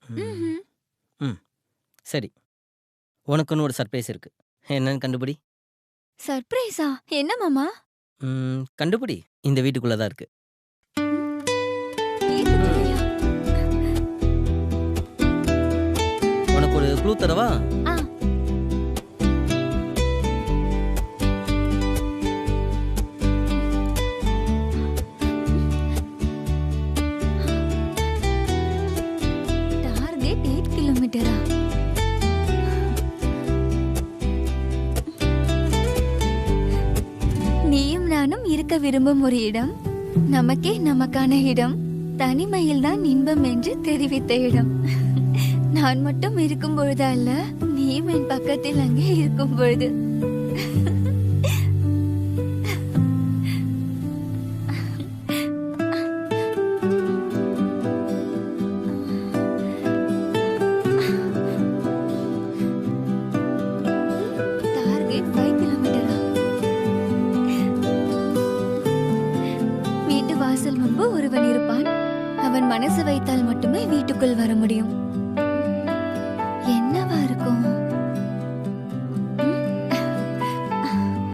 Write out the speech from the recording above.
ம். ம்ஹ்ம். ம். சரி. உனக்குன்னு ஒரு சர்ப்ரைஸ் இருக்கு. என்னன்னு கண்டுபிடி. சர்ப்ரைஸா? என்ன மாமா? கண்டுபிடி. இந்த வீட்டுக்குள்ள தான் இருக்கு. ம். ம். வீட்டுக்குள்ளயா? உனக்கு ஒரு க்ளூ தரவா? ஆ. டார்கெட் 8 கிலோமீட்டரா? நீயும் நானும் இருக்க விரும்பும் ஒரு இடம், நமக்கே நமக்கான இடம், தனிமையில்தான் இன்பம் என்று தெரிவித்த இடம். நான் மட்டும் இருக்கும் பொழுது அல்ல, நீயும் என் பக்கத்தில் அங்கே இருக்கும் பொழுது. டார்கெட் 5 கிலோமீட்டரா? வீட்டு வாசல் முன்பு ஒருவன் இருப்பான். அவன் மனசு வைத்தால் மட்டுமே வீட்டுக்குள் வர முடியும்.